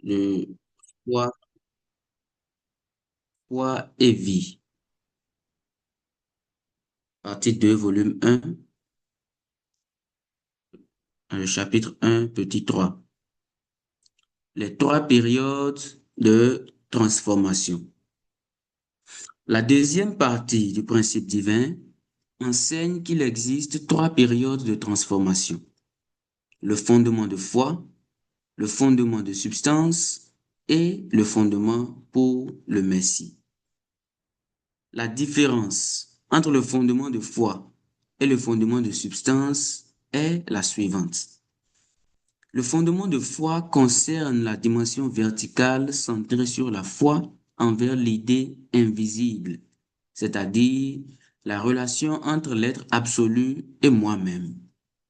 de foi, foi et vie. Partie 2, volume 1, dans le chapitre 1, petit 3. Les trois périodes de transformation. La deuxième partie du principe divin enseigne qu'il existe trois périodes de transformation. Le fondement de foi, le fondement de substance et le fondement pour le Messie. La différence entre le fondement de foi et le fondement de substance est la suivante. Le fondement de foi concerne la dimension verticale centrée sur la foi envers l'idée invisible, c'est-à-dire la relation entre l'être absolu et moi-même,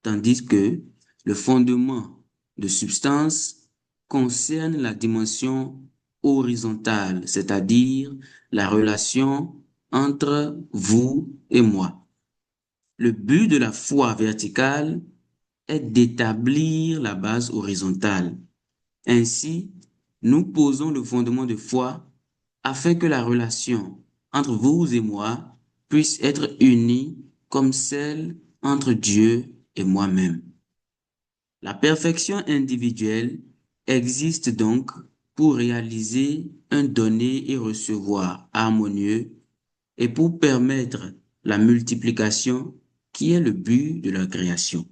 tandis que le fondement de substance concerne la dimension horizontale, c'est-à-dire la relation entre vous et moi. Le but de la foi verticale est d'établir la base horizontale. Ainsi, nous posons le fondement de foi afin que la relation entre vous et moi puisse être unie comme celle entre Dieu et moi-même. La perfection individuelle existe donc pour réaliser un donner et recevoir harmonieux et pour permettre la multiplication qui est le but de la création.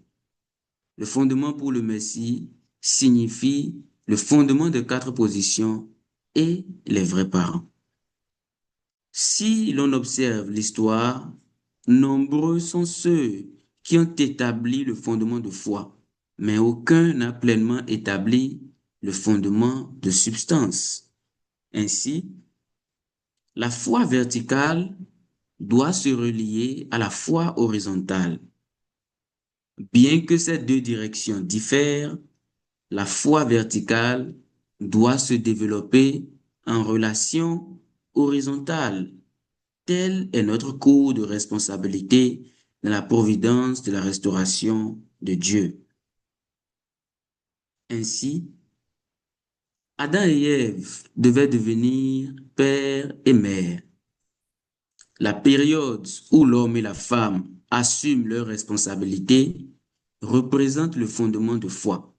Le fondement pour le Messie signifie le fondement de quatre positions et les vrais parents. Si l'on observe l'histoire, nombreux sont ceux qui ont établi le fondement de foi, mais aucun n'a pleinement établi le fondement de substance. Ainsi, la foi verticale doit se relier à la foi horizontale. Bien que ces deux directions diffèrent, la foi verticale doit se développer en relation horizontale. Tel est notre cours de responsabilité dans la providence de la restauration de Dieu. Ainsi, Adam et Ève devaient devenir père et mère. La période où l'homme et la femme assument leurs responsabilités représente le fondement de foi.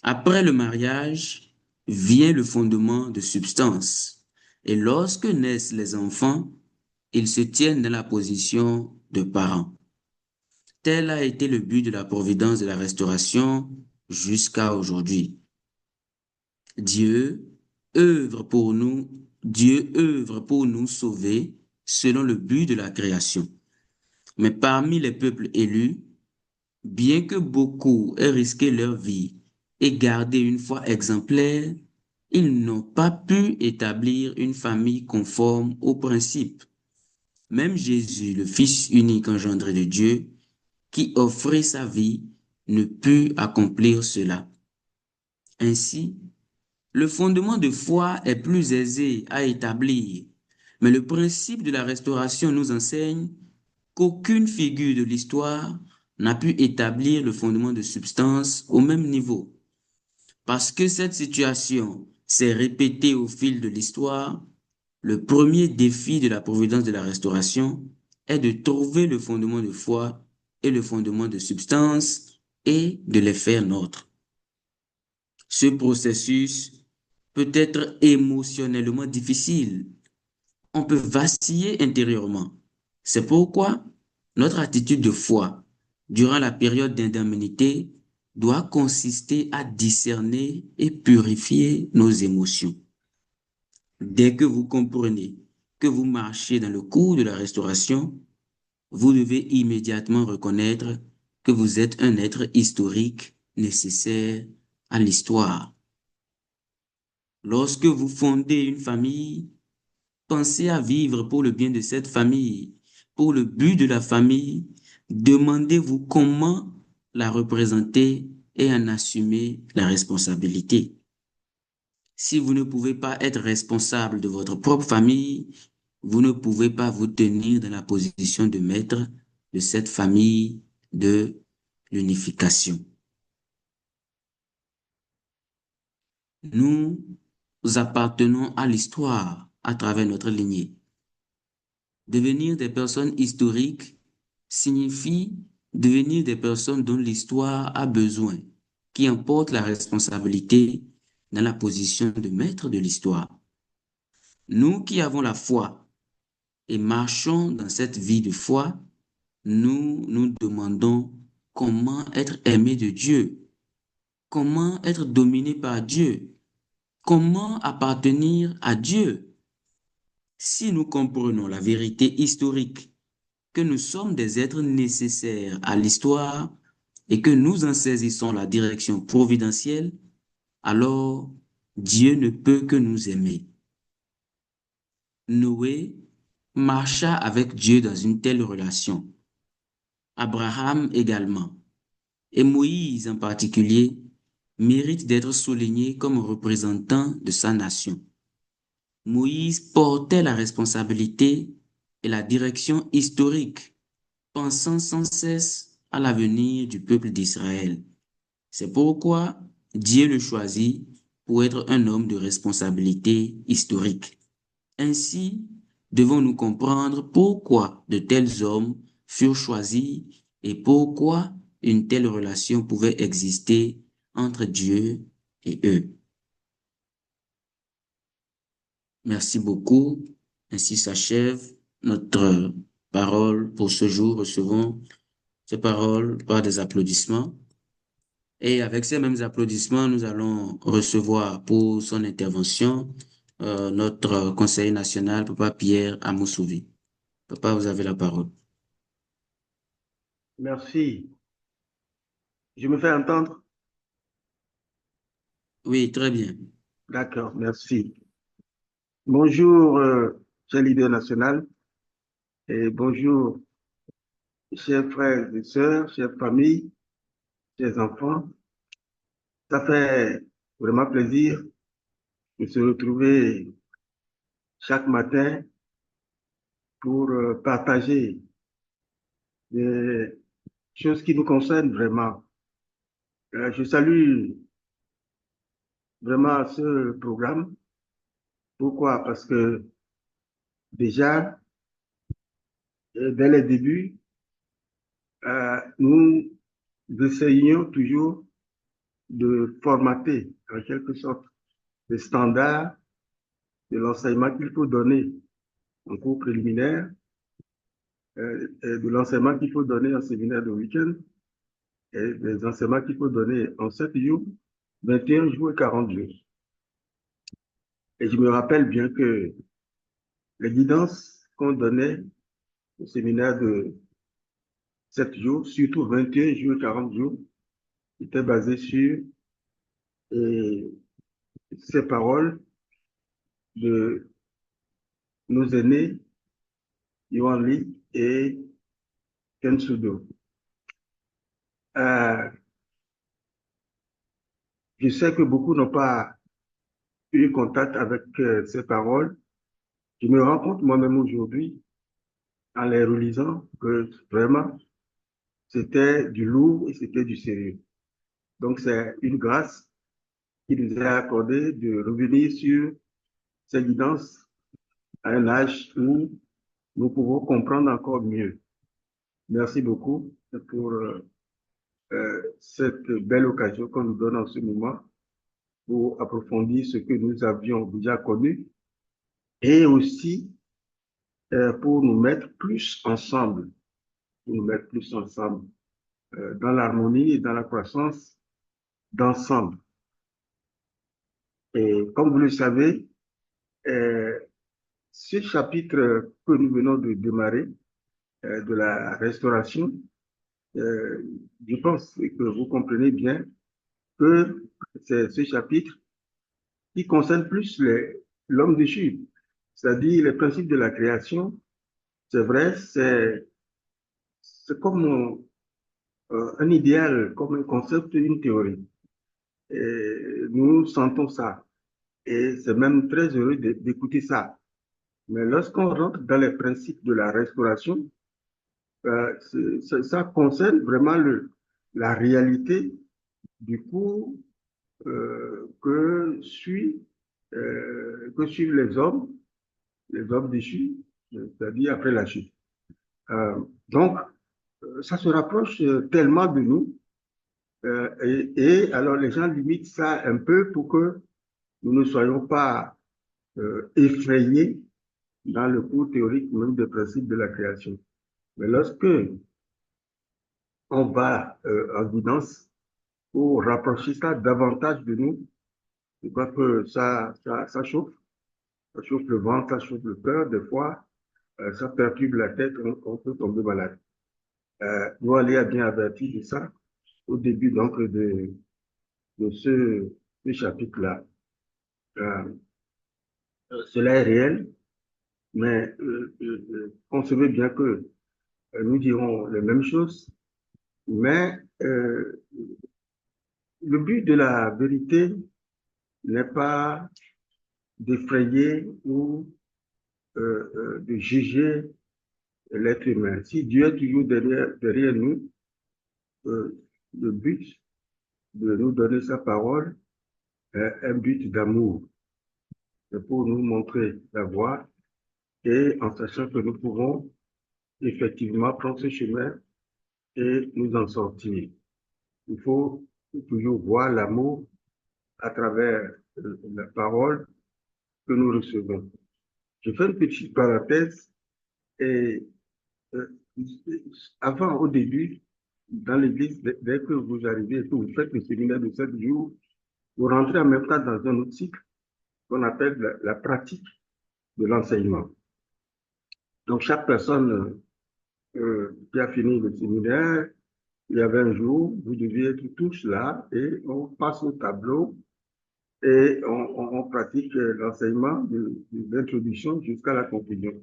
Après le mariage vient le fondement de substance. Et lorsque naissent les enfants, ils se tiennent dans la position de parents. Tel a été le but de la providence de la restauration jusqu'à aujourd'hui. Dieu Dieu œuvre pour nous sauver selon le but de la création. Mais parmi les peuples élus, bien que beaucoup aient risqué leur vie et gardé une foi exemplaire, ils n'ont pas pu établir une famille conforme aux principes. Même Jésus, le Fils unique engendré de Dieu, qui offrit sa vie, ne put accomplir cela. Ainsi, le fondement de foi est plus aisé à établir, mais le principe de la restauration nous enseigne qu'aucune figure de l'histoire n'a pu établir le fondement de substance au même niveau. Parce que cette situation s'est répétée au fil de l'histoire, le premier défi de la providence de la restauration est de trouver le fondement de foi et le fondement de substance et de les faire nôtres. Ce processus peut être émotionnellement difficile. On peut vaciller intérieurement. C'est pourquoi notre attitude de foi durant la période d'indemnité doit consister à discerner et purifier nos émotions. Dès que vous comprenez que vous marchez dans le cours de la restauration, vous devez immédiatement reconnaître que vous êtes un être historique nécessaire à l'histoire. Lorsque vous fondez une famille, pensez à vivre pour le bien de cette famille, pour le but de la famille. Demandez-vous comment la représenter et en assumer la responsabilité. Si vous ne pouvez pas être responsable de votre propre famille, vous ne pouvez pas vous tenir dans la position de maître de cette famille de l'unification. Nous appartenons à l'histoire à travers notre lignée. Devenir des personnes historiques signifie devenir des personnes dont l'histoire a besoin, qui emportent la responsabilité dans la position de maître de l'histoire. Nous qui avons la foi et marchons dans cette vie de foi, nous nous demandons comment être aimé de Dieu, comment être dominé par Dieu, comment appartenir à Dieu. Si nous comprenons la vérité historique, que nous sommes des êtres nécessaires à l'histoire et que nous en saisissons la direction providentielle, alors Dieu ne peut que nous aimer. Noé marcha avec Dieu dans une telle relation. Abraham également, et Moïse en particulier, mérite d'être souligné comme représentant de sa nation. Moïse portait la responsabilité et la direction historique, pensant sans cesse à l'avenir du peuple d'Israël. C'est pourquoi Dieu le choisit pour être un homme de responsabilité historique. Ainsi, devons-nous comprendre pourquoi de tels hommes furent choisis et pourquoi une telle relation pouvait exister entre Dieu et eux. Merci beaucoup. Ainsi s'achève notre parole pour ce jour. Recevons ces paroles par des applaudissements. Et avec ces mêmes applaudissements, nous allons recevoir pour son intervention notre conseiller national, Papa Pierre Amoussouvi. Papa, vous avez la parole. Merci. Je me fais entendre? Oui, très bien. D'accord, merci. Bonjour, cher leader national, et bonjour, chers frères et sœurs, chères familles, chers enfants. Ça fait vraiment plaisir de se retrouver chaque matin pour partager des choses qui nous concernent vraiment. Je salue vraiment ce programme. Pourquoi? Parce que déjà, dès les débuts, nous essayons toujours de formater, en quelque sorte, les standards de l'enseignement qu'il faut donner en cours préliminaire, et de l'enseignement qu'il faut donner en séminaire de week-end, et des enseignements qu'il faut donner en 7 jours, 21 jours et 40 jours. Et je me rappelle bien que les guidances qu'on donnait au séminaire de 7 jours, surtout 21 jours et 40 jours, étaient basées sur ces paroles de nos aînés, Yuan Li et Ken Sudo. Je sais que beaucoup n'ont pas eu contact avec ces paroles. Je me rends compte moi-même aujourd'hui, en les relisant, que vraiment, c'était du lourd et c'était du sérieux. Donc, c'est une grâce qui nous est accordée de revenir sur ces guidances à un âge où nous pouvons comprendre encore mieux. Merci beaucoup pour cette belle occasion qu'on nous donne en ce moment pour approfondir ce que nous avions déjà connu et aussi pour nous mettre plus ensemble, dans l'harmonie et dans la croissance d'ensemble. Et comme vous le savez, euh, ce chapitre que nous venons de démarrer, de la restauration, je pense que vous comprenez bien que c'est ce chapitre qui concerne plus l'homme déchu, c'est-à-dire les principes de la création. C'est vrai, c'est comme un idéal, comme un concept, une théorie. Et nous sentons ça. Et c'est même très heureux d'écouter ça. Mais lorsqu'on rentre dans les principes de la restauration, ça concerne vraiment la réalité du coup que suivent les hommes déchus, c'est-à-dire après la chute. Donc, ça se rapproche tellement de nous, et alors les gens limitent ça un peu pour que nous ne soyons pas effrayés dans le cours théorique même des principes de la création. Mais lorsque on va en guidance pour rapprocher ça davantage de nous, je crois que ça chauffe. Ça chauffe le ventre, ça chauffe le cœur. Des fois, ça perturbe la tête, on peut tomber malade. Nous, on a bien averti de ça au début donc de ce chapitre-là. Cela est réel, mais concevez bien que nous dirons les mêmes choses, mais le but de la vérité n'est pas d'effrayer ou de juger l'être humain. Si Dieu est toujours derrière nous, le but de nous donner sa parole est un but d'amour. C'est pour nous montrer la voie et en sachant que nous pouvons effectivement prendre ce chemin et nous en sortir. Il faut toujours voir l'amour à travers la parole que nous recevons. Je fais une petite parenthèse et euh, avant, au début, dans l'église, dès que vous arrivez et que vous faites le séminaire de 7 jours, vous rentrez en même temps dans un autre cycle qu'on appelle la pratique de l'enseignement. Donc, chaque personne qui a fini le séminaire, il y avait un jour, vous deviez être tous là et on passe au tableau et on pratique l'enseignement de l'introduction jusqu'à la conclusion.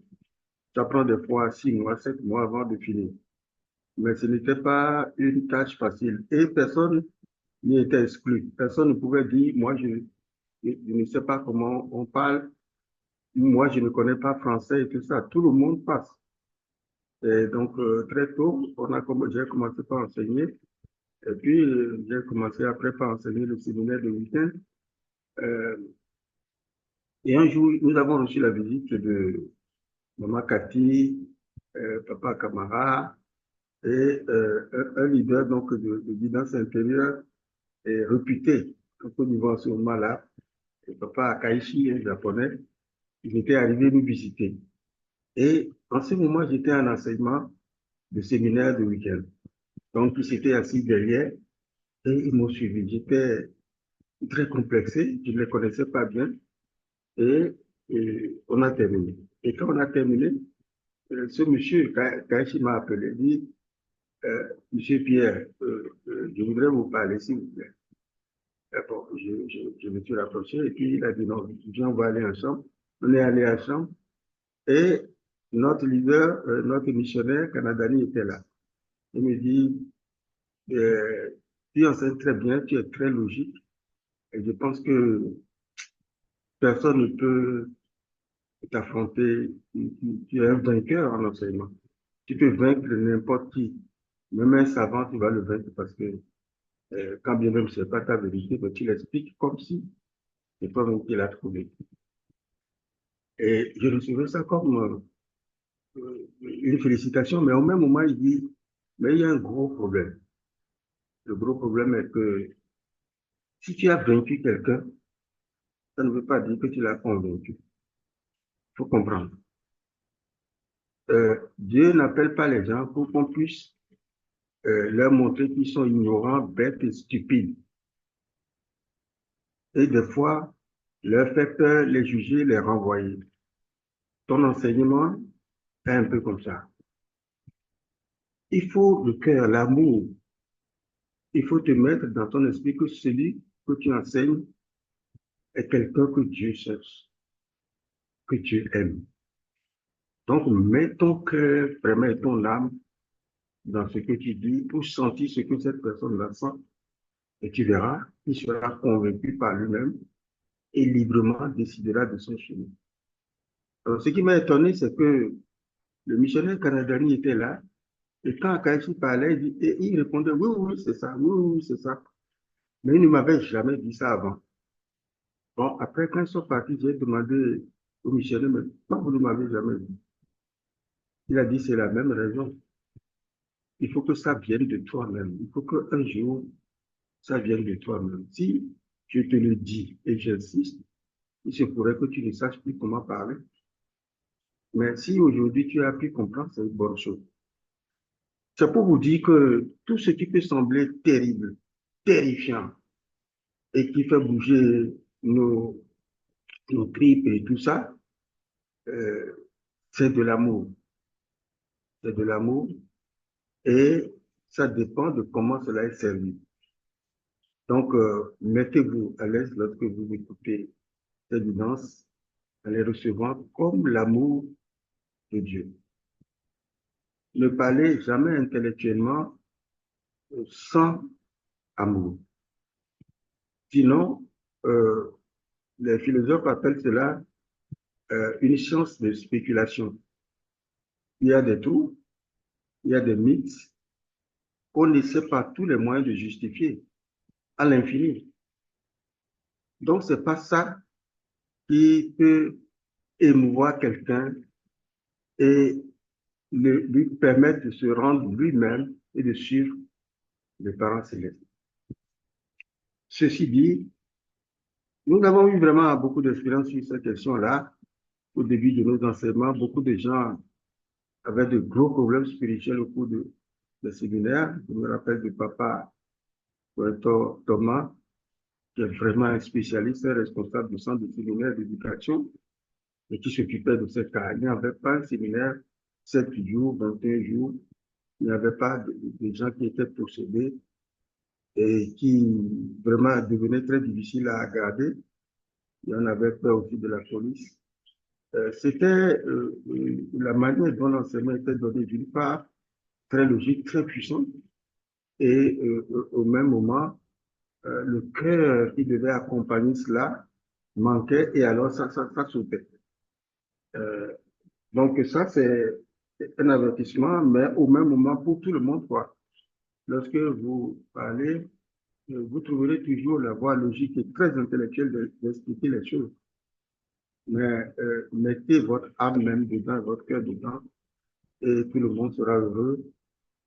Ça prend des fois 6 mois, 7 mois avant de finir. Mais ce n'était pas une tâche facile et personne n'y était exclu. Personne ne pouvait dire, moi, je ne sais pas comment on parle, moi, je ne connais pas français et tout ça. Tout le monde passe. Et donc, très tôt, j'ai commencé par enseigner. Et puis, j'ai commencé après par enseigner le séminaire de week-end. Euh, et un jour, nous avons reçu la visite de Maman Cathy, Papa Camara et un leader donc, de guidance intérieure et réputé en Côte d'Ivoire à ce moment-là. Et Papa Akaishi, un japonais, il était arrivé nous visiter. Et en ce moment, j'étais en enseignement de séminaire de week-end. Donc, ils s'étaient assis derrière et ils m'ont suivi. J'étais très complexé, je ne les connaissais pas bien et on a terminé. Et quand on a terminé, ce monsieur, Kaichi m'a appelé, il dit, Monsieur Pierre, je voudrais vous parler, s'il vous plaît. Bon, je me suis rapproché et puis il a dit non, viens, on va aller ensemble. On est allé ensemble et notre leader, notre missionnaire canadien était là. Il me dit, tu enseignes très bien, tu es très logique et je pense que personne ne peut t'affronter. Tu es un vainqueur en enseignement. Tu peux vaincre n'importe qui. Même un savant, tu vas le vaincre parce que quand bien même ce n'est pas ta vérité, mais tu l'expliques comme si c'est toi-même qui l'as trouvé. Et je recevais ça comme une félicitation, mais au même moment, il dit, mais il y a un gros problème. Le gros problème est que si tu as vaincu quelqu'un, ça ne veut pas dire que tu l'as convaincu. Il faut comprendre. Dieu n'appelle pas les gens pour qu'on puisse leur montrer qu'ils sont ignorants, bêtes et stupides. Et des fois, leur faire peur, les juger, les renvoyer. Ton enseignement est un peu comme ça. Il faut le cœur, l'amour. Il faut te mettre dans ton esprit que celui que tu enseignes est quelqu'un que Dieu cherche, que Dieu aime. Donc, mets ton cœur, mets ton âme dans ce que tu dis pour sentir ce que cette personne sent. Et tu verras, il sera convaincu par lui-même et librement décidera de son chemin. Alors, ce qui m'a étonné, c'est que le missionnaire canadien était là, et quand Akashi parlait, il répondait, oui, oui, c'est ça, oui, oui, c'est ça. Mais il ne m'avait jamais dit ça avant. Bon, après, quand ils sont partis, j'ai demandé au missionnaire, mais pourquoi vous ne m'avez jamais dit? Il a dit, c'est la même raison. Il faut que ça vienne de toi-même. Il faut qu'un jour, ça vienne de toi-même. Si je te le dis et j'insiste, il se pourrait que tu ne saches plus comment parler. Mais si aujourd'hui tu as pu comprendre, c'est une bonne chose. C'est pour vous dire que tout ce qui peut sembler terrible, terrifiant, et qui fait bouger nos, nos tripes et tout ça, euh, c'est de l'amour. C'est de l'amour et ça dépend de comment cela est servi. Donc, mettez-vous à l'aise lorsque vous écoutez ces guidances en les recevant comme l'amour de Dieu. Ne parlez jamais intellectuellement sans amour. Sinon, euh, les philosophes appellent cela une science de spéculation. Il y a des trous, il y a des mythes qu'on ne sait pas tous les moyens de justifier à l'infini. Donc, c'est pas ça qui peut émouvoir quelqu'un et lui permettre de se rendre lui-même et de suivre les parents célestes. Ceci dit, nous avons eu vraiment beaucoup d'expérience sur cette question-là. Au début de nos enseignements, beaucoup de gens avaient de gros problèmes spirituels au cours de séminaires. Je me rappelle du papa Thomas, qui est vraiment un spécialiste et responsable du centre de séminaire d'éducation et qui s'occupait de ce cas. Il n'y avait pas un séminaire 7 jours, 21 jours. Il n'y avait pas de gens qui étaient possédés et qui vraiment devenaient très difficiles à garder. Il y en avait peur aussi de la police. C'était la manière dont l'enseignement était donné d'une part très logique, très puissant, et au même moment, le cœur qui devait accompagner cela manquait et alors ça sautait. Euh, donc ça, c'est un avertissement, mais au même moment pour tout le monde, quoi. Lorsque vous parlez, vous trouverez toujours la voie logique et très intellectuelle d'expliquer les choses. Mais mettez votre âme même dedans, votre cœur dedans, et tout le monde sera heureux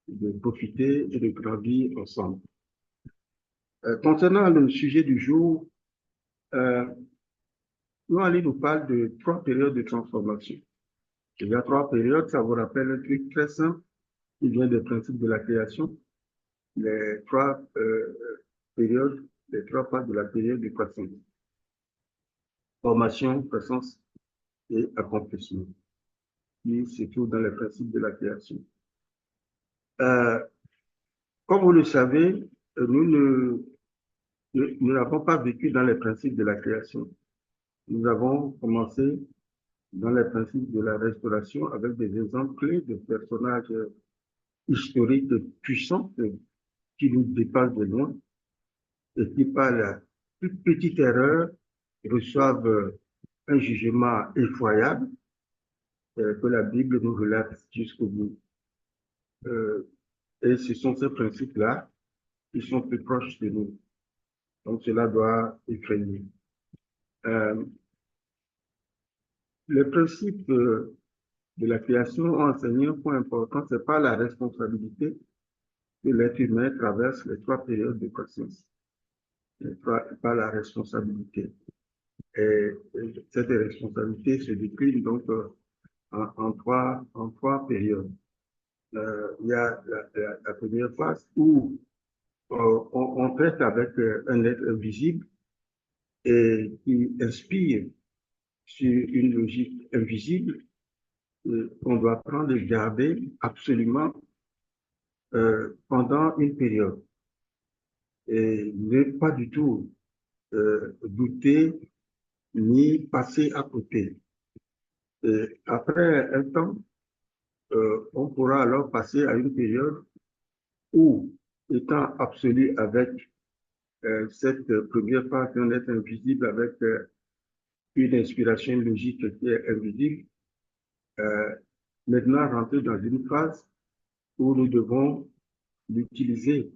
de profiter et de grandir ensemble. Concernant le sujet du jour, euh, Ali nous parle de 3 périodes de transformation. Il y a 3 périodes, ça vous rappelle un truc très simple qui vient des principes de la création. Les 3 périodes, les 3 phases de la période de croissance. Formation, croissance et accomplissement. Qui se trouve dans les principes de la création. Euh, Comme vous le savez, nous n'avons pas vécu dans les principes de la création. Nous avons commencé dans les principes de la restauration avec des exemples clés de personnages historiques puissants qui nous dépassent de loin et qui, par la toute petite erreur, reçoivent un jugement effroyable que la Bible nous relate jusqu'au bout. Et ce sont ces principes-là qui sont plus proches de nous. Donc cela doit effrayer. Les principes de la création ont enseigné un point important, c'est pas la responsabilité que l'être humain traverse les 3 périodes de croissance. Pas la responsabilité. Et cette responsabilité se décline donc en trois périodes. Il y a la première phase où on traite avec un être invisible et qui inspire sur une logique invisible qu'on doit prendre et garder absolument pendant une période et ne pas du tout douter ni passer à côté. Et après un temps, on pourra alors passer à une période où, étant absolu avec cette première phase d'un être invisible, avec une inspiration logique qui est invisible, euh, maintenant rentrer dans une phase où nous devons l'utiliser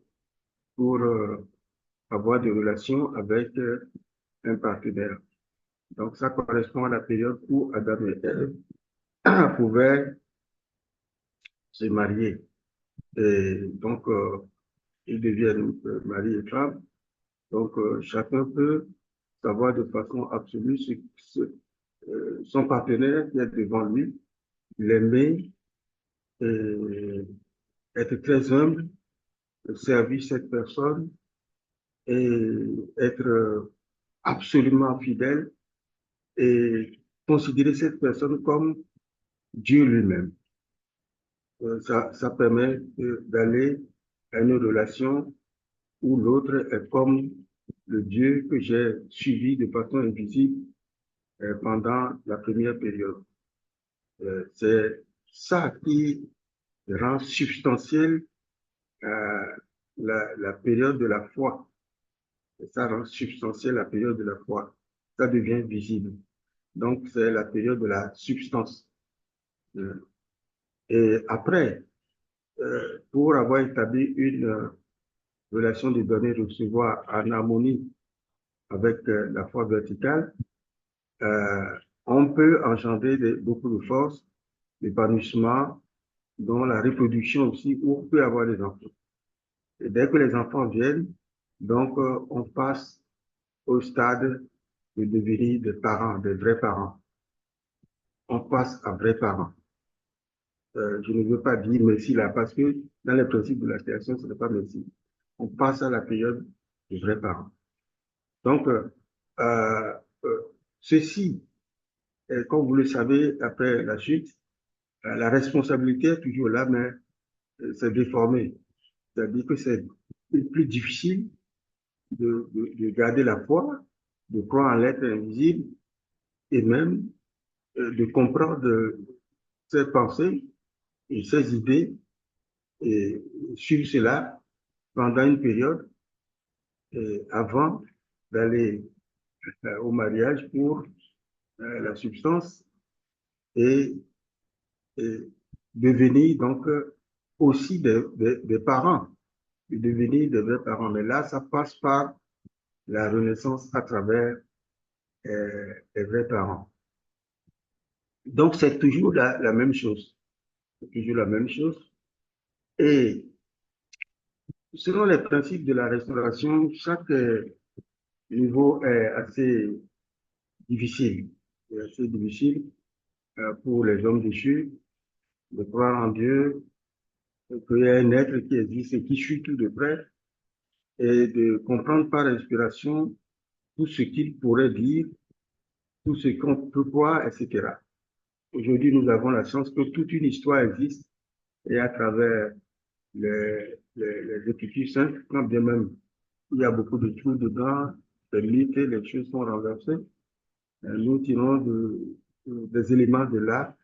pour avoir des relations avec un partenaire. Donc, ça correspond à la période où Adam et Ève pouvaient se marier. Et donc, ils deviennent mari et femme. Donc, chacun peut savoir de façon absolue son partenaire qui est devant lui, l'aimer, et être très humble, servir cette personne et être absolument fidèle et considérer cette personne comme Dieu lui-même. Ça permet d'aller à une relation où l'autre est comme le Dieu que j'ai suivi de façon invisible pendant la première période. C'est ça qui rend substantielle la période de la foi. Ça rend substantielle la période de la foi. Ça devient visible. Donc, c'est la période de la substance. Et après, pour avoir établi une relation de donner-recevoir en harmonie avec la foi verticale, on peut engendrer beaucoup de force, l'épanouissement, dont la reproduction aussi, où on peut avoir des enfants. Et dès que les enfants viennent, donc on passe au stade de devenir des parents, des vrais parents. On passe à vrais parents. Je ne veux pas dire merci là, parce que dans les principes de la création, ce n'est pas merci. On passe à la période des vrais parents. Donc, euh, euh, ceci, comme vous le savez, après la chute, la responsabilité est toujours là, mais c'est déformé. C'est-à-dire que c'est plus difficile de garder la foi, de croire en l'être invisible et même de comprendre ses pensées et ses idées et suivre cela pendant une période avant d'aller au mariage pour la substance et, et devenir donc aussi des parents, de devenir des vrais parents. Mais là, ça passe par la renaissance à travers les vrais parents. Donc, c'est toujours la même chose. C'est toujours la même chose. Et selon les principes de la restauration, chaque niveau est assez difficile. C'est assez difficile pour les hommes déchus de croire en Dieu, qu'il y a un être qui existe et qui suit tout de près, et de comprendre par inspiration tout ce qu'il pourrait dire, tout ce qu'on peut voir, etc. Aujourd'hui, nous avons la chance que toute une histoire existe et à travers les Écritures saintes, quand bien même il y a beaucoup de trous dedans, des mythes, les choses sont renversées, nous tirons des éléments de là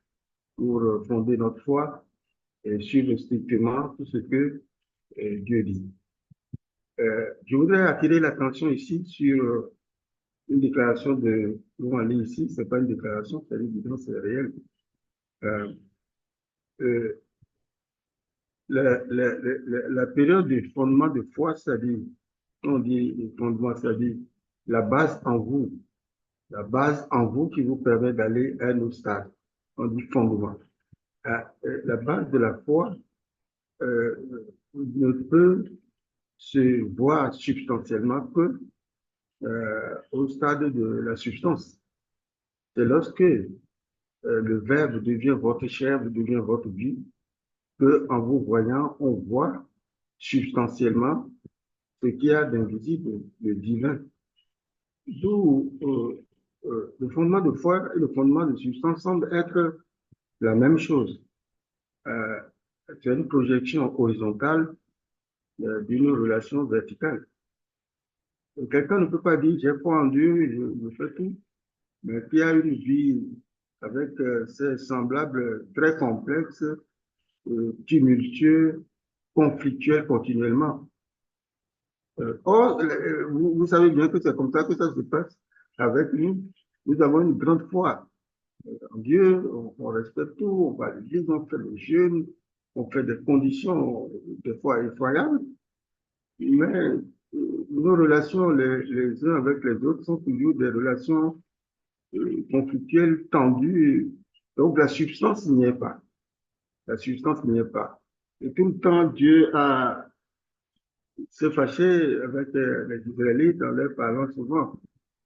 pour fonder notre foi et suivre strictement tout ce que Dieu dit. Je voudrais attirer l'attention ici sur une déclaration de Louis ici, c'est pas une déclaration, c'est évident, c'est réel. Euh, euh, la période du fondement de foi, c'est-à-dire, on dit fondement, c'est-à-dire la base en vous qui vous permet d'aller à un autre stade. On dit fondement. La base de la foi euh, ne peut se voir substantiellement que au stade de la substance. C'est lorsque le Verbe devient votre chair, devient votre vie, que en vous voyant, on voit substantiellement ce qu'il y a d'invisible, de divin. D'où le fondement de foi et le fondement de substance semblent être la même chose. Euh, c'est une projection horizontale d'une relation verticale. Quelqu'un ne peut pas dire j'ai foi en Dieu, je fais tout, mais qui a une vie avec ses semblables très complexes, tumultueux, conflictuels continuellement. Or, vous savez bien que c'est comme ça que ça se passe avec nous. Nous avons une grande foi en Dieu, on respecte tout, on va à l'église, on fait le jeûne, on fait des conditions des fois effroyables, mais nos relations les uns avec les autres sont toujours des relations conflictuelles, tendues. Donc, la substance n'y est pas. La substance n'y est pas. Et tout le temps, Dieu s'est fâché avec les Israélites en leur parlant souvent.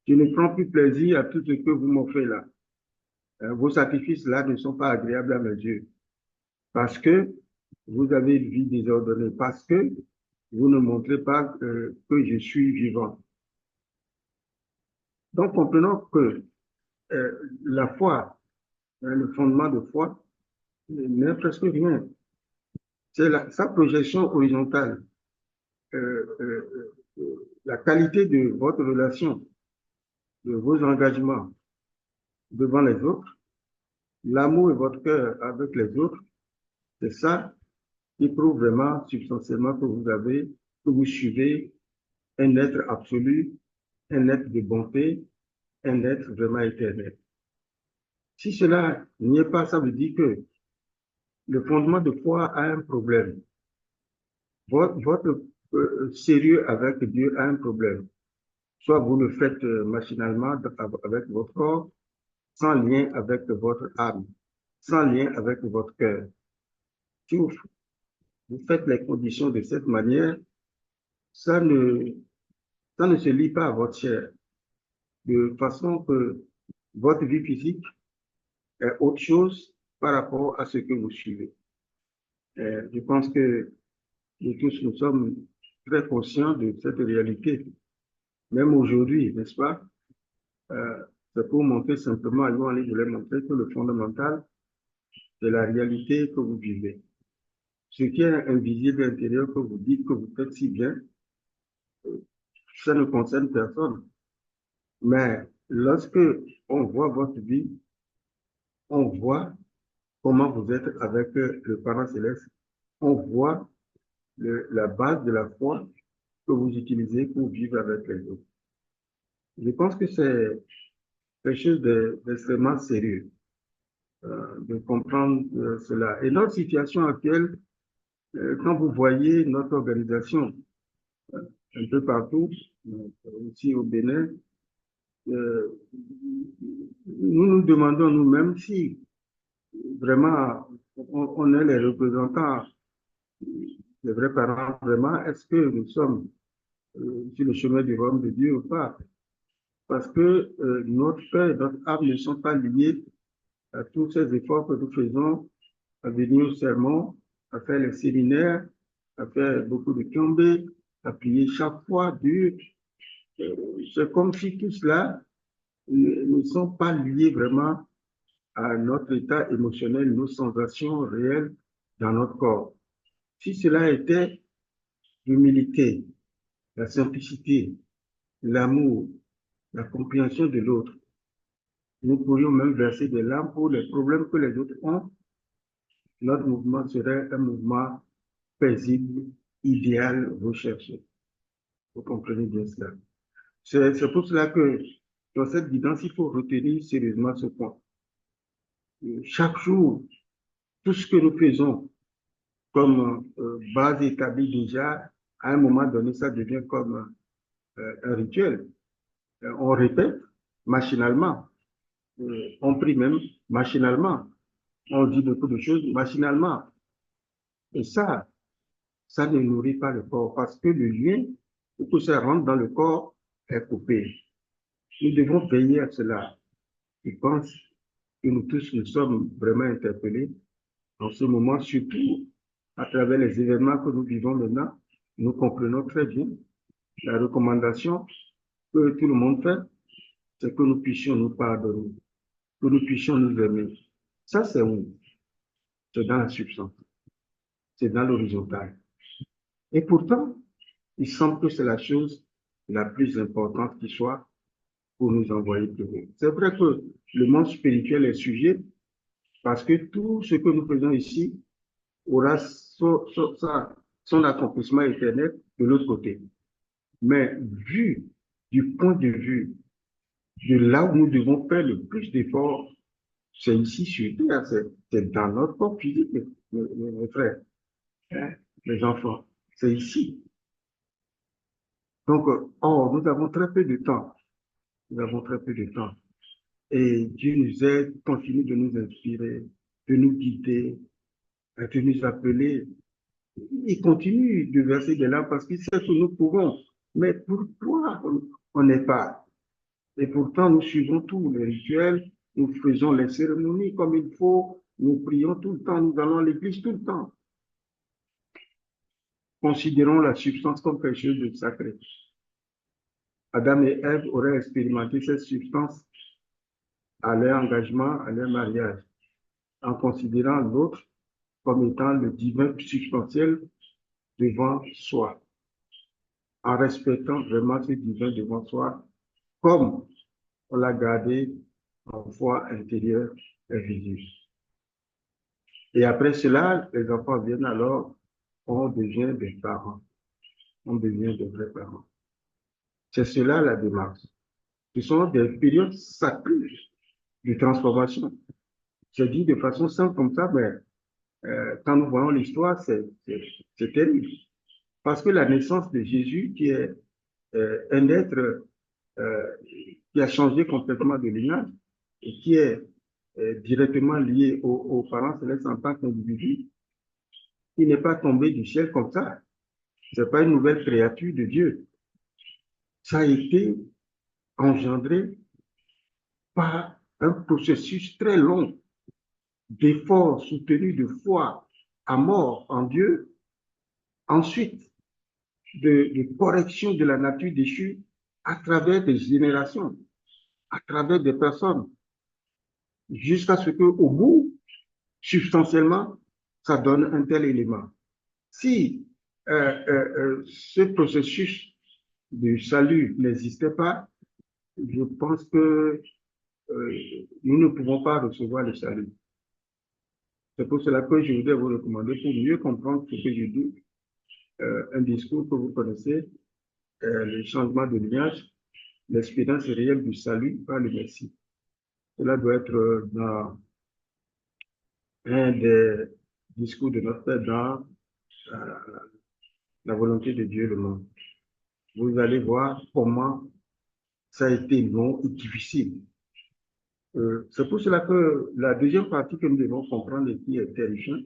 Je ne prends plus plaisir à tout ce que vous m'offrez là. Vos sacrifices là ne sont pas agréables à mes yeux. Parce que vous avez une vie désordonnée. Parce que vous ne montrez pas que je suis vivant. Donc, comprenons que la foi, le fondement de foi, n'est presque rien. C'est sa projection horizontale, la qualité de votre relation, de vos engagements devant les autres, l'amour et votre cœur avec les autres, c'est ça qui prouve vraiment substantiellement que vous suivez un être absolu, un être de bonté, un être vraiment éternel. Si cela n'y est pas, ça veut dire que le fondement de foi a un problème. Votre sérieux avec Dieu a un problème. Soit vous le faites machinalement avec votre corps, sans lien avec votre âme, sans lien avec votre cœur. Si vous faites les conditions de cette manière, ça ne se lie pas à votre chair. De façon que votre vie physique est autre chose par rapport à ce que vous suivez. Je pense que nous tous, nous sommes très conscients de cette réalité. Même aujourd'hui, n'est-ce pas? C'est pour montrer simplement, je voulais montrer que le fondamental de la réalité que vous vivez. Ce qui est invisible à l'intérieur que vous dites que vous faites si bien, ça ne concerne personne. Mais lorsque on voit votre vie, on voit comment vous êtes avec le Parent Céleste, on voit la base de la foi que vous utilisez pour vivre avec les autres. Je pense que c'est quelque chose d'extrêmement sérieux de comprendre cela. Et notre situation actuelle, quand vous voyez notre organisation un peu partout, ici au Bénin, nous nous demandons nous-mêmes si vraiment on est les représentants des vrais parents, vraiment, est-ce que nous sommes sur le chemin du royaume de Dieu ou pas? Parce que notre cœur et notre âme ne sont pas liés à tous ces efforts que nous faisons à venir au sermon, à faire les séminaires, à faire beaucoup de tombées, à prier chaque fois dur. C'est comme si tout cela ne sont pas liés vraiment à notre état émotionnel, nos sensations réelles dans notre corps. Si cela était l'humilité, la simplicité, l'amour, la compréhension de l'autre, nous pourrions même verser des larmes pour les problèmes que les autres ont. Notre mouvement serait un mouvement paisible, idéal, recherché. Vous comprenez bien cela. C'est pour cela que dans cette guidance, il faut retenir sérieusement ce point. Chaque jour, tout ce que nous faisons comme base établie déjà, à un moment donné, ça devient comme un rituel. On répète machinalement. On prie même machinalement. On dit beaucoup de choses machinalement. Et ça ne nourrit pas le corps parce que le lien, pour que ça rentre dans le corps, est coupé. Nous devons veiller à cela. Je pense que nous tous nous sommes vraiment interpellés en ce moment, surtout à travers les événements que nous vivons maintenant. Nous comprenons très bien la recommandation que tout le monde fait, c'est que nous puissions nous pardonner, que nous puissions nous aimer. Ça, c'est où? C'est dans la substance, c'est dans l'horizontal. Et pourtant, il semble que c'est la chose la plus importante qui soit pour nous envoyer plus loin. C'est vrai que le monde spirituel est sujet parce que tout ce que nous faisons ici aura son accomplissement éternel de l'autre côté. Mais vu du point de vue de là où nous devons faire le plus d'efforts, c'est ici sur Terre, c'est dans notre corps physique, mes frères, hein, mes enfants, c'est ici. Donc, or, nous avons très peu de temps. Nous avons très peu de temps. Et Dieu nous aide, continue de nous inspirer, de nous guider, de nous appeler. Il continue de verser des larmes parce qu'il sait que nous pouvons. Mais pourquoi on n'est pas? Et pourtant, nous suivons tous les rituels, nous faisons les cérémonies comme il faut, nous prions tout le temps, nous allons à l'église tout le temps. Considérons la substance comme quelque chose de sacré. Adam et Ève auraient expérimenté cette substance à leur engagement, à leur mariage, en considérant l'autre comme étant le divin substantiel devant soi, en respectant vraiment ce divin devant soi, comme on l'a gardé en foi intérieure et visible. Et après cela, les enfants viennent alors, on devient des parents, on devient de vrais parents. C'est cela la démarche. Ce sont des périodes sacrées de transformation. C'est dit de façon simple comme ça, mais quand nous voyons l'histoire, c'est terrible. Parce que la naissance de Jésus, qui est un être qui a changé complètement de lignage et qui est directement lié aux parents célestes en tant qu'individu, il n'est pas tombé du ciel comme ça. Ce n'est pas une nouvelle créature de Dieu. Ça a été engendré par un processus très long d'efforts soutenus de foi à mort en Dieu, ensuite de correction de la nature déchue à travers des générations, à travers des personnes, jusqu'à ce qu'au bout, substantiellement, ça donne un tel élément. Si ce processus de salut n'existait pas, je pense que nous ne pouvons pas recevoir le salut. C'est pour cela que je voudrais vous recommander, pour mieux comprendre ce que je dis, un discours que vous connaissez, le changement de lignage, l'expérience réelle du salut par le Messie. Cela doit être dans un des discours de notre Père dans la volonté de Dieu le monde. Vous allez voir comment ça a été long et difficile. C'est pour cela que la deuxième partie que nous devons comprendre et qui est terrifiante,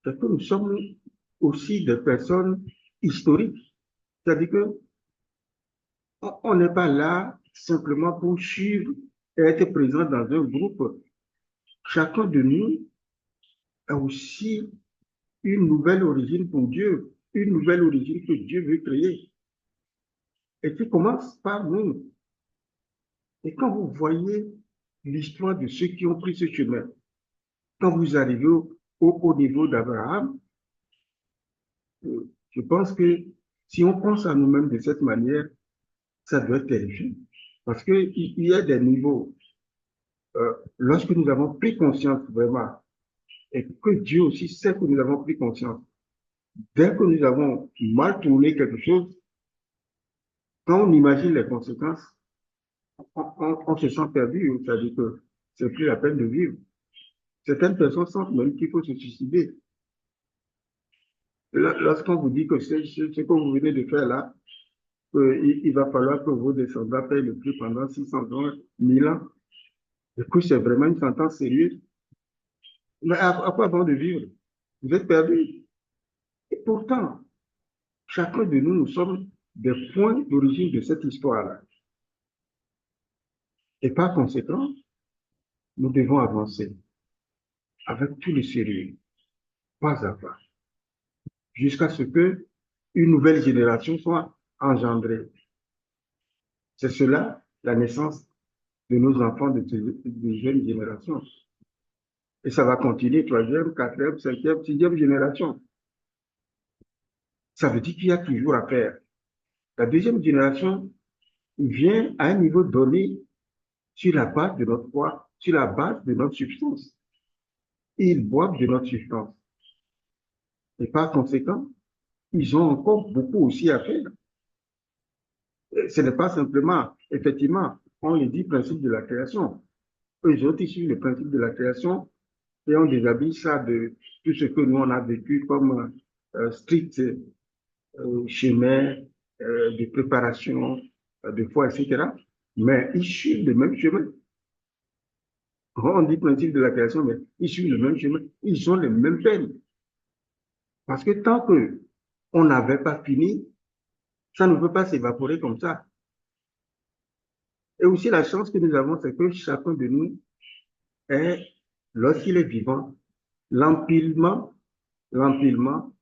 c'est que nous sommes aussi des personnes historiques. C'est-à-dire que on n'est pas là simplement pour suivre et être présent dans un groupe. Chacun de nous a aussi une nouvelle origine pour Dieu, une nouvelle origine que Dieu veut créer et qui commence par nous. Et quand vous voyez l'histoire de ceux qui ont pris ce chemin, quand vous arrivez au niveau d'Abraham, je pense que si on pense à nous-mêmes de cette manière, ça doit être terrifiant. Parce qu'il y a des niveaux. Lorsque nous avons pris conscience vraiment, et que Dieu aussi sait que nous avons pris conscience, dès que nous avons mal tourné quelque chose, quand on imagine les conséquences, on se sent perdu, c'est-à-dire que c'est plus la peine de vivre. Certaines personnes sentent même qu'il faut se suicider. Lorsqu'on vous dit que ce que vous venez de faire là, il va falloir que vos descendants payent le prix pendant 600 ans, 1000 ans, et que c'est vraiment une sentence sérieuse. Mais à quoi bon de vivre? Vous êtes perdu. Et pourtant, chacun de nous, nous sommes des points d'origine de cette histoire-là. Et par conséquent, nous devons avancer avec tout le sérieux, pas à pas, jusqu'à ce que une nouvelle génération soit engendrée. C'est cela, la naissance de nos enfants de jeunes générations. Et ça va continuer, troisième, quatrième, cinquième, sixième génération. Ça veut dire qu'il y a toujours à faire. La deuxième génération vient à un niveau donné sur la base de notre foi, sur la base de notre substance. Et ils boivent de notre substance. Et par conséquent, ils ont encore beaucoup aussi à faire. Ce n'est pas simplement, effectivement, on le dit, principe de la création. Eux autres, ils suivent le principe de la création et on déshabille ça de tout ce que nous, on a vécu comme strict chemin de préparation, de foi, etc. Mais ils suivent le même chemin. On dit principe de la création, mais ils suivent le même chemin. Ils ont les mêmes peines. Parce que tant que on n'avait pas fini, ça ne peut pas s'évaporer comme ça. Et aussi, la chance que nous avons, c'est que chacun de nous est, lorsqu'il est vivant, l'empilement, l'empilement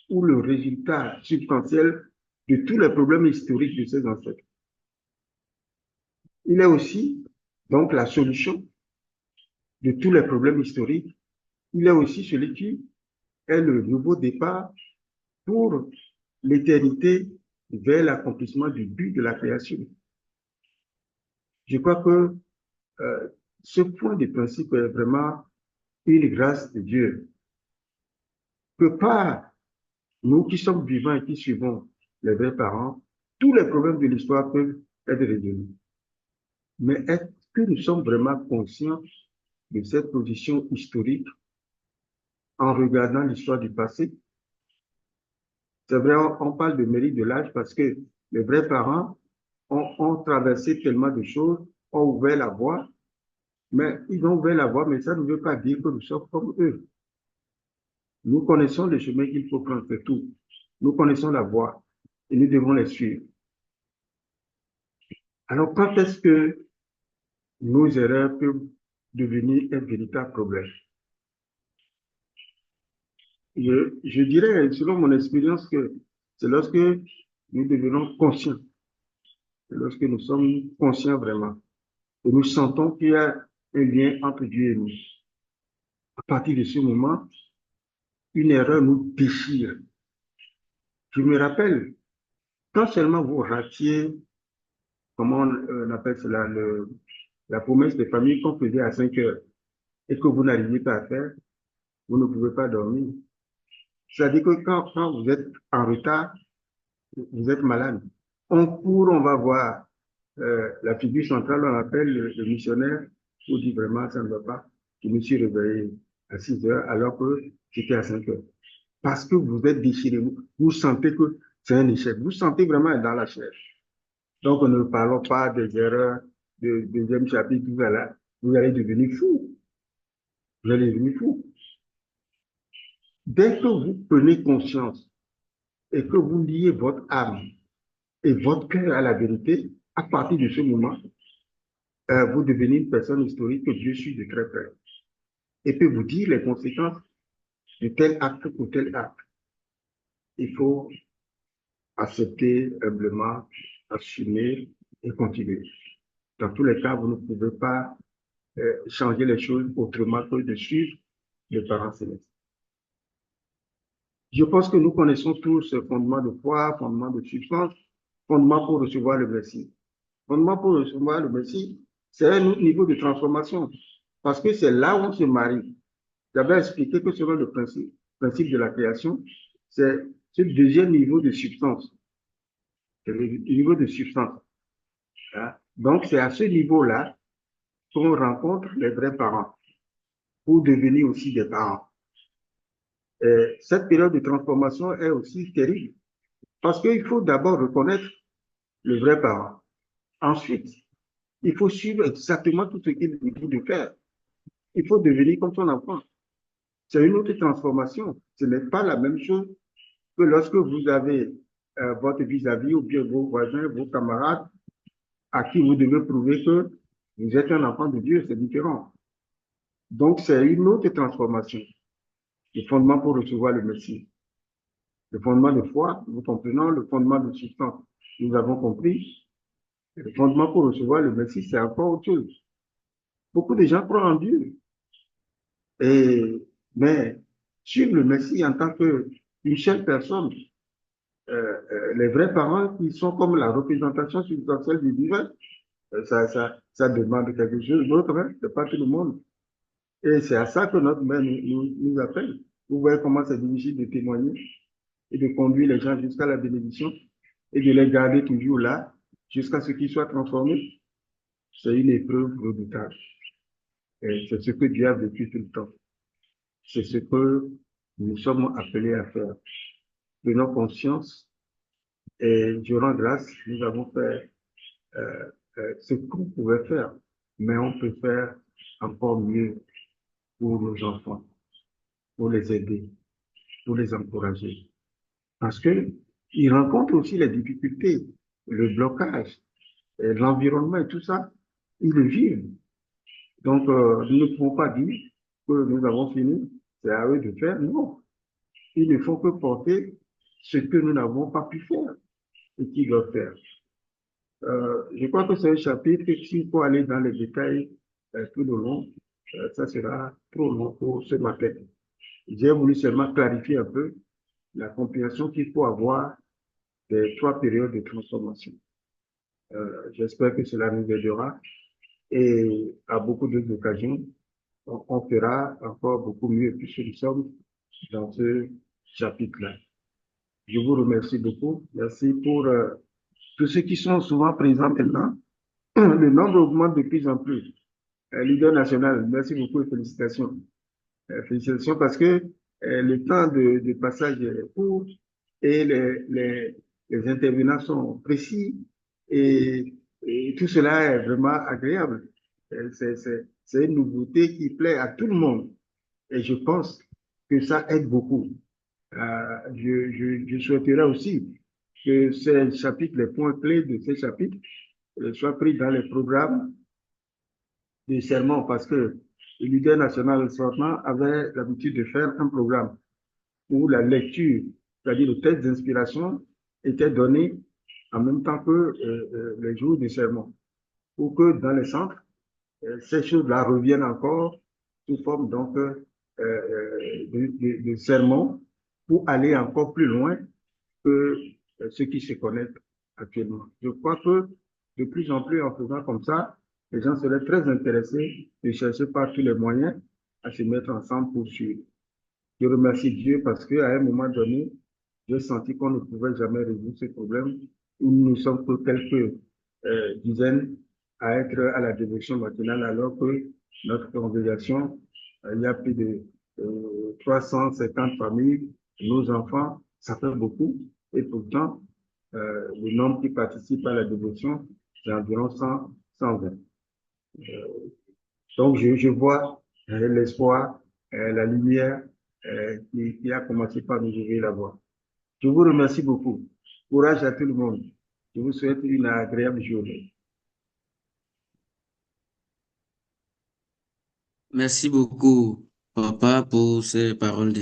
ou le résultat substantiel de tous les problèmes historiques de ses ancêtres. Il est aussi, donc, la solution de tous les problèmes historiques. Il est aussi celui qui est le nouveau départ pour l'éternité vers l'accomplissement du but de la création. Je crois que ce point de principe est vraiment une grâce de Dieu. Que par nous qui sommes vivants et qui suivons les vrais parents, tous les problèmes de l'histoire peuvent être résolus. Mais est-ce que nous sommes vraiment conscients de cette position historique en regardant l'histoire du passé? C'est vrai, on parle de mérite de l'âge parce que les vrais parents ont traversé tellement de choses, ont ouvert la voie, mais ils ont ouvert la voie, mais ça ne veut pas dire que nous sommes comme eux. Nous connaissons le chemin qu'il faut prendre, c'est tout. Nous connaissons la voie et nous devons les suivre. Alors, quand est-ce que nos erreurs peuvent devenir un véritable problème? Je dirais, selon mon expérience, que c'est lorsque nous devenons conscients, c'est lorsque nous sommes conscients vraiment, et nous sentons qu'il y a un lien entre Dieu et nous. À partir de ce moment, une erreur nous déchire. Je me rappelle, quand seulement vous ratiez, comment on appelle cela, la promesse de famille qu'on faisait à 5 heures et que vous n'arrivez pas à faire, vous ne pouvez pas dormir. C'est-à-dire que quand vous êtes en retard, vous êtes malade. On court, on va voir la figure centrale, on appelle le missionnaire pour dire vraiment ça ne va pas. Je me suis réveillé à 6 heures alors que c'était à 5 heures. Parce que vous êtes déchiré, vous sentez que c'est un échec, vous sentez vraiment dans la chair. Donc, ne parlons pas des erreurs du deuxième chapitre, vous allez devenir fou. Vous allez devenir fou. Dès que vous prenez conscience et que vous liez votre âme et votre cœur à la vérité, à partir de ce moment, vous devenez une personne historique que Dieu suit de très près et peut vous dire les conséquences de tel acte ou tel acte. Il faut accepter humblement, assumer et continuer. Dans tous les cas, vous ne pouvez pas changer les choses autrement que de suivre les parents célestes. Je pense que nous connaissons tous ce fondement de foi, fondement de substance, fondement pour recevoir le Messie. Fondement pour recevoir le Messie, c'est un autre niveau de transformation, parce que c'est là où on se marie. J'avais expliqué que selon le principe de la création, c'est ce deuxième niveau de substance. C'est le niveau de substance. Hein? Donc, c'est à ce niveau-là qu'on rencontre les vrais parents pour devenir aussi des parents. Et cette période de transformation est aussi terrible parce qu'il faut d'abord reconnaître le vrai parent. Ensuite, il faut suivre exactement tout ce qu'il vous dit de faire. Il faut devenir comme son enfant. C'est une autre transformation. Ce n'est pas la même chose que lorsque vous avez votre vis-à-vis ou bien vos voisins, vos camarades, à qui vous devez prouver que vous êtes un enfant de Dieu, c'est différent. Donc, c'est une autre transformation. Le fondement pour recevoir le Messie. Le fondement de foi, nous comprenons le fondement de substance. Nous avons compris. Le fondement pour recevoir le Messie, c'est encore autre chose. Beaucoup de gens croient en Dieu. Mais suivre le Messie en tant qu'une seule personne, les vrais parents qui sont comme la représentation substantielle du divin, ça demande quelque chose d'autre, hein? C'est pas tout le monde. Et c'est à ça que notre mère nous appelle. Vous voyez comment c'est difficile de témoigner et de conduire les gens jusqu'à la bénédiction et de les garder toujours là jusqu'à ce qu'ils soient transformés. C'est une épreuve redoutable. Et c'est ce que Dieu a vécu tout le temps. C'est ce que nous sommes appelés à faire. Prenons conscience Et je rends grâce, nous avons fait ce qu'on pouvait faire, mais on peut faire encore mieux pour nos enfants, pour les aider, pour les encourager. Parce que ils rencontrent aussi les difficultés, le blocage, l'environnement et tout ça, ils le vivent. Donc, nous ne pouvons pas dire que nous avons fini, c'est à eux de faire. Non, ils ne font que porter ce que nous n'avons pas pu faire et qu'ils doivent faire. Je crois que c'est un chapitre, s'il faut aller dans les détails tout le long, ça sera trop long pour ce matin. J'ai voulu seulement clarifier un peu la compréhension qu'il faut avoir des trois périodes de transformation. J'espère que cela nous aidera et à beaucoup d'autres occasions, on fera encore beaucoup mieux puisque nous sommes dans ce chapitre-là. Je vous remercie beaucoup. Merci pour tous ceux qui sont souvent présents maintenant. Le nombre augmente de plus en plus. Leader national, merci beaucoup et félicitations. Félicitations parce que le temps de passage est court et les intervenants sont précis et tout cela est vraiment agréable. C'est une nouveauté qui plaît à tout le monde et je pense que ça aide beaucoup. Je souhaiterais aussi que ces chapitres, les points clés de ces chapitres soient pris dans les programmes de sermon parce que le leader national sortant avait l'habitude de faire un programme où la lecture, c'est-à-dire le texte d'inspiration, était donné en même temps que les jours de sermon, pour que dans les centres, ces choses-là reviennent encore sous forme donc de sermon pour aller encore plus loin que ceux qui se connaissent actuellement. Je crois que de plus en plus, en faisant comme ça, les gens seraient très intéressés de chercher par tous les moyens à se mettre ensemble pour suivre. Je remercie Dieu parce qu'à un moment donné, j'ai senti qu'on ne pouvait jamais résoudre ce problème où nous sommes que quelques dizaines à être à la dévotion matinale alors que notre congrégation, il y a plus de 350 familles, nos enfants, ça fait beaucoup. Et pourtant, le nombre qui participe à la dévotion, c'est environ 100, 120. Donc, je vois l'espoir, la lumière qui a commencé par nous ouvrir la voie. Je vous remercie beaucoup. Courage à tout le monde. Je vous souhaite une agréable journée. Merci beaucoup, papa, pour ces paroles